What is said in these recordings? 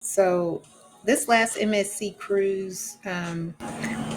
So this last MSC cruise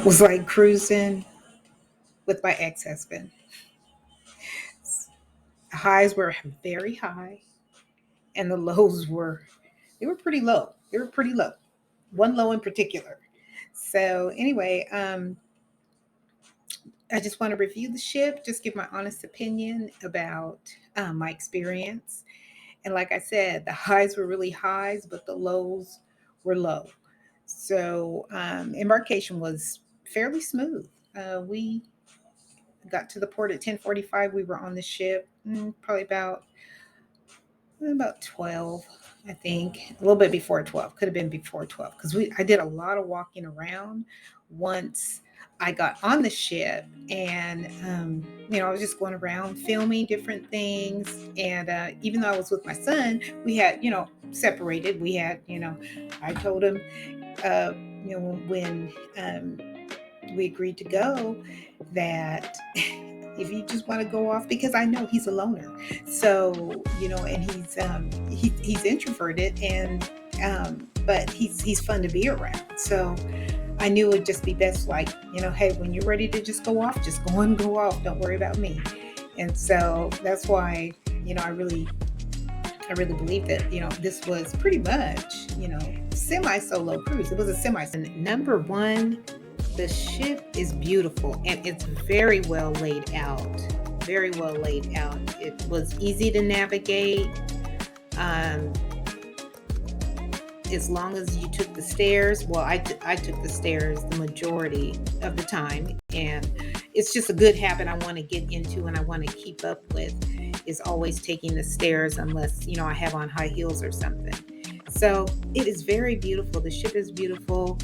was like cruising with my ex-husband. Highs were very high, and the lows were they were pretty low. They were pretty low. One low in particular. So anyway, I just want to review the ship, just give my honest opinion about my experience. And like I said, the highs were really highs, but the lows were low. So embarkation was fairly smooth. We got to the port at 10:45. We were on the ship probably about 12, I think, a little bit before 12. Could have been before 12 because we I did a lot of walking around once I got on the ship, and I was just going around filming different things. And even though I was with my son, we had separated. We had I told him uh, when we agreed to go that if you just want to go off, because I know he's a loner. So and he's introverted, and but he's fun to be around. So I knew it would just be best, like, hey, when you're ready to just go off, just go and go off. Don't worry about me. And so that's why I really believe that this was pretty much semi solo cruise. It was a semi. Number one, the ship is beautiful and it's very well laid out. Very well laid out. It was easy to navigate. Um, as long as you took the stairs. Well, I took the stairs the majority of the time. And it's just a good habit I want to get into and I want to keep up with, is always taking the stairs unless, I have on high heels or something. So it is very beautiful. The ship is beautiful.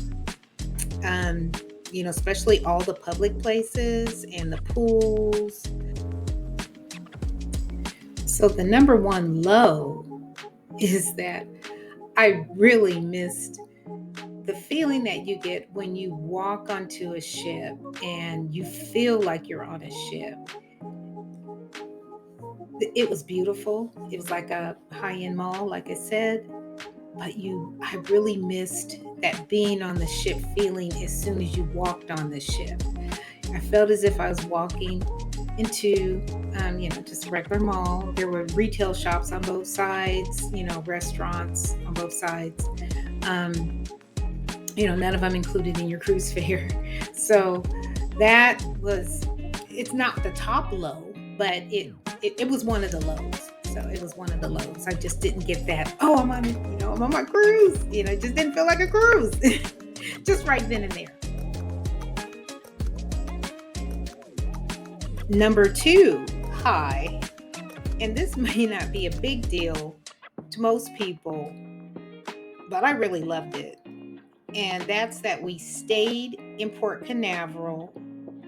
Especially all the public places and the pools. So the number one low is that I really missed the feeling that you get when you walk onto a ship and you feel like you're on a ship. It was beautiful. It was like a high-end mall, like I said, but I really missed that being on the ship feeling as soon as you walked on the ship. I felt as if I was walking into, just a regular mall. There were retail shops on both sides, restaurants on both sides. None of them included in your cruise fare. So it's not the top low, but it was one of the lows. So it was one of the lows. I just didn't get that, oh, I'm on my cruise. It just didn't feel like a cruise. Just right then and there. Number two, high. And this may not be a big deal to most people, but I really loved it. And that's that we stayed in Port Canaveral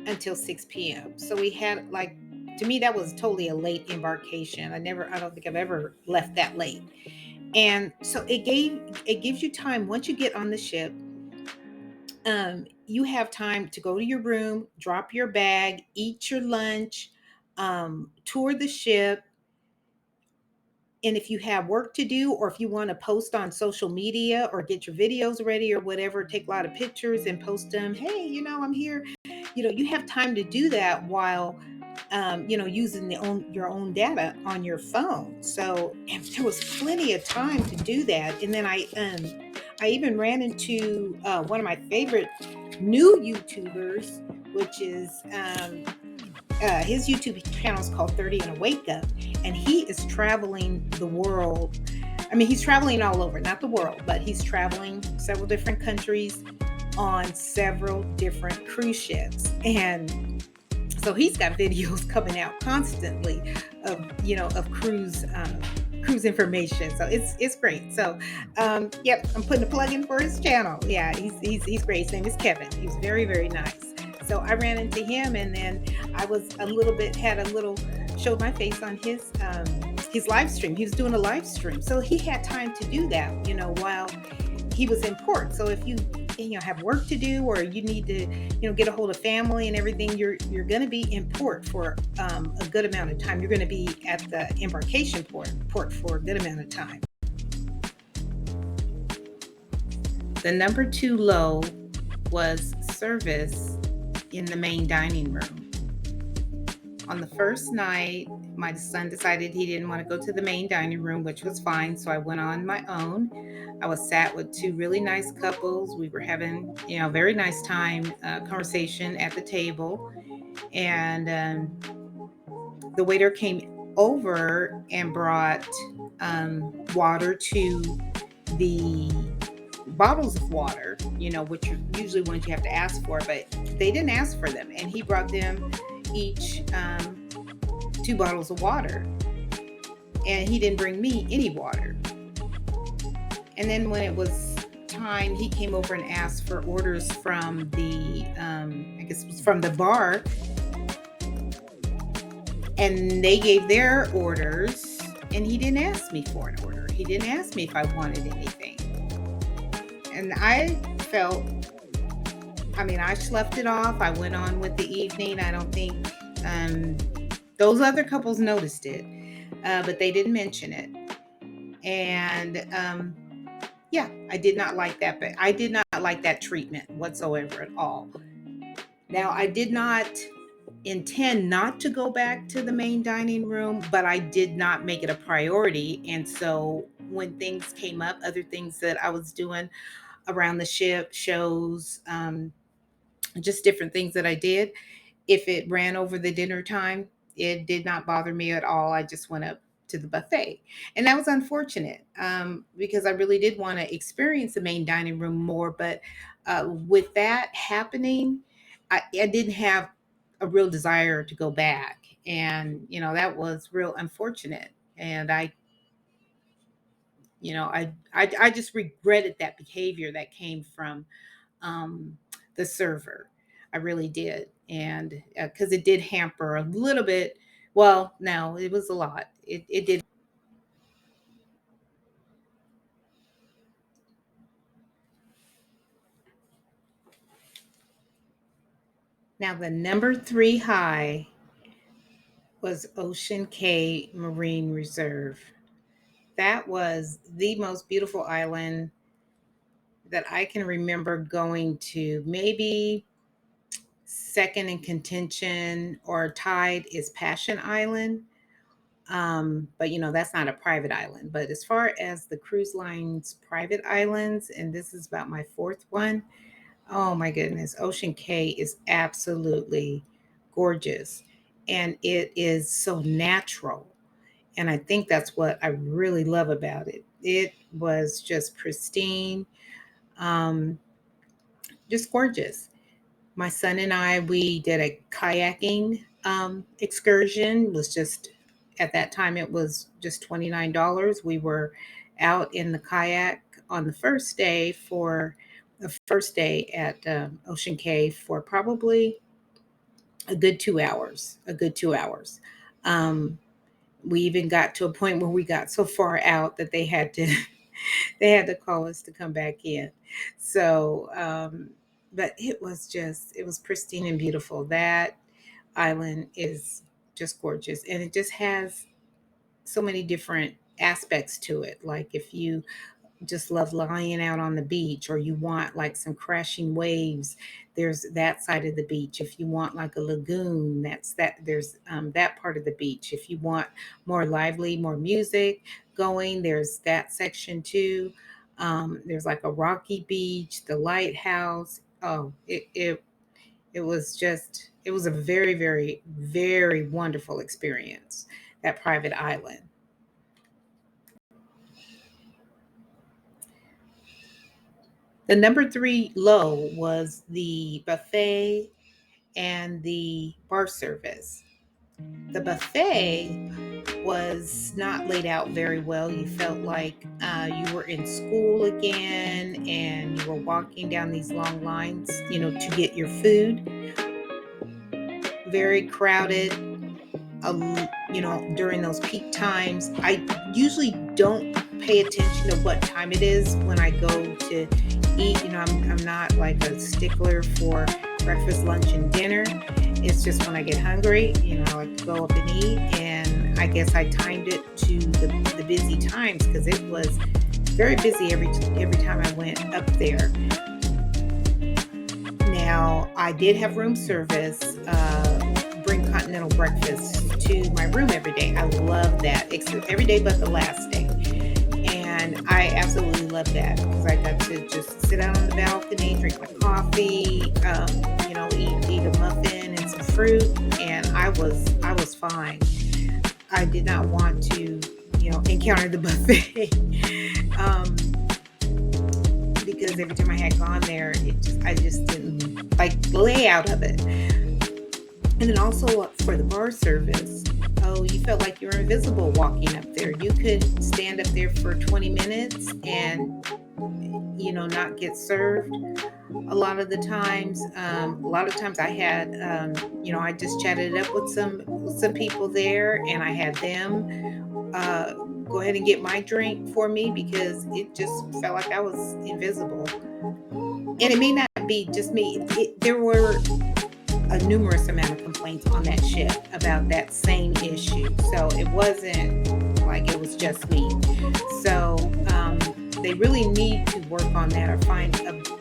until 6 p.m. So we had, to me, that was totally a late embarkation. I don't think I've ever left that late. And so it gives you time once you get on the ship. You have time to go to your room, drop your bag, eat your lunch, tour the ship. And if you have work to do, or if you want to post on social media or get your videos ready or whatever, take a lot of pictures and post them. Hey, I'm here. You have time to do that while, using your own data on your phone. So there was plenty of time to do that. And then I even ran into one of my favorite new YouTubers, which is his YouTube channel is called 30 and a Wake Up, and he is traveling the world. I mean, he's traveling all over, not the world, but he's traveling several different countries on several different cruise ships. And so he's got videos coming out constantly of cruise information. So it's great. So yep, I'm putting a plug in for his channel. Yeah, he's great. His name is Kevin. He's very, very nice. So I ran into him, and then I was showed my face on his live stream. He was doing a live stream, so he had time to do that, while he was in port. So if you have work to do, or you need to get a hold of family and everything, you're going to be in port for a good amount of time. You're going to be at the embarkation port for a good amount of time. The number 2 low was service in the main dining room. On the first night, my son decided he didn't want to go to the main dining room, which was fine. So I went on my own. I was sat with two really nice couples. We were having, very nice time, conversation at the table. And the waiter came over and brought water to the bottles of water, which are usually ones you have to ask for, but they didn't ask for them. And he brought them each 2 bottles of water. And he didn't bring me any water. And then when it was time, he came over and asked for orders from the, I guess it was from the bar. And they gave their orders, and he didn't ask me for an order. He didn't ask me if I wanted anything. And I felt, I slept it off. I went on with the evening. I don't think those other couples noticed it, but they didn't mention it. And I did not like that. But I did not like that treatment whatsoever at all. Now, I did not intend not to go back to the main dining room, but I did not make it a priority. And so when things came up, other things that I was doing around the ship, shows, just different things that I did, if it ran over the dinner time, it did not bother me at all. I just went up to the buffet. And that was unfortunate, because I really did want to experience the main dining room more. But with that happening, I didn't have a real desire to go back. And, that was real unfortunate. And I just regretted that behavior that came from um, the server. I really did. And because it did hamper a little bit. Well, no, it was a lot. It did. Now, the number 3 high was Cay Marine Reserve. That was the most beautiful island that I can remember going to. Maybe second in contention or tied is Passion Island. But that's not a private island. But as far as the cruise line's private islands, and this is about my 4th one, oh my goodness, Ocean Cay is absolutely gorgeous. And it is so natural. And I think that's what I really love about it. It was just pristine, um, just gorgeous. My son and I, we did a kayaking excursion. It was just, at that time, it was just $29. We were out in the kayak on the first day at Ocean Cay for probably a good 2 hours. Um, we even got to a point where we got so far out that they had to they had to call us to come back in. So, but it was pristine and beautiful. That island is just gorgeous, and it just has so many different aspects to it. Like if you just love lying out on the beach, or you want like some crashing waves, there's that side of the beach. If you want like a lagoon, there's that part of the beach. If you want more lively, more music going, there's that section too. There's like a rocky beach, the lighthouse. Oh, it was a very, very, very wonderful experience, that private island. The number 3 low was the buffet and the bar service. The buffet was not laid out very well. You felt like you were in school again, and you were walking down these long lines, to get your food. Very crowded. During those peak times, I usually don't pay attention to what time it is when I go to eat. I'm not like a stickler for breakfast, lunch, and dinner. It's just when I get hungry, I like to go up and eat. And I guess I timed it to the busy times, because it was very busy every time I went up there. Now, I did have room service, bring continental breakfast to my room every day. I love that, except every day but the last day. And I absolutely love that because I got to just sit out on the balcony, drink my coffee, eat a muffin and some fruit, and I was fine. I did not want to, encounter the buffet. um, because every time I had gone there, I just didn't like the layout of it. And then also for the bar service, oh, you felt like you were invisible walking up there. You could stand up there for 20 minutes and, not get served. A lot of times I had, I just chatted it up with some people there, and I had them go ahead and get my drink for me because it just felt like I was invisible. And it may not be just me. There were a numerous amount of complaints on that ship about that same issue. So it wasn't like it was just me. So they really need to work on that or find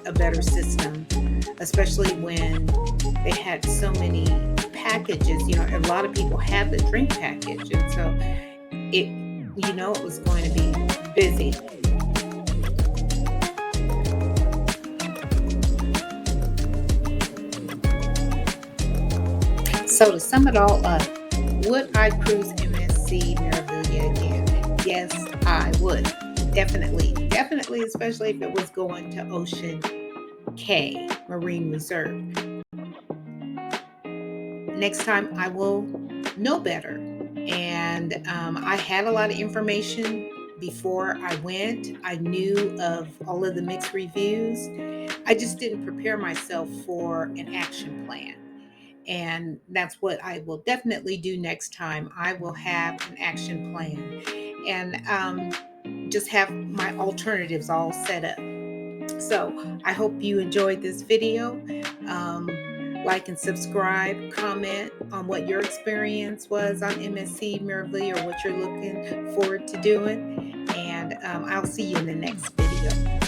a better system, especially when they had so many packages. A lot of people had the drink package, and so it was going to be busy. So to sum it all up, would I cruise MSC Merviglia again? Yes, I would. Definitely. Definitely, especially if it was going to Ocean Cay Marine Reserve. Next time I will know better. And I had a lot of information before I went. I knew of all of the mixed reviews. I just didn't prepare myself for an action plan. And that's what I will definitely do next time. I will have an action plan and just have my alternatives all set up. So I hope you enjoyed this video. Like and subscribe, comment on what your experience was on MSC Merviglia or what you're looking forward to doing. And I'll see you in the next video.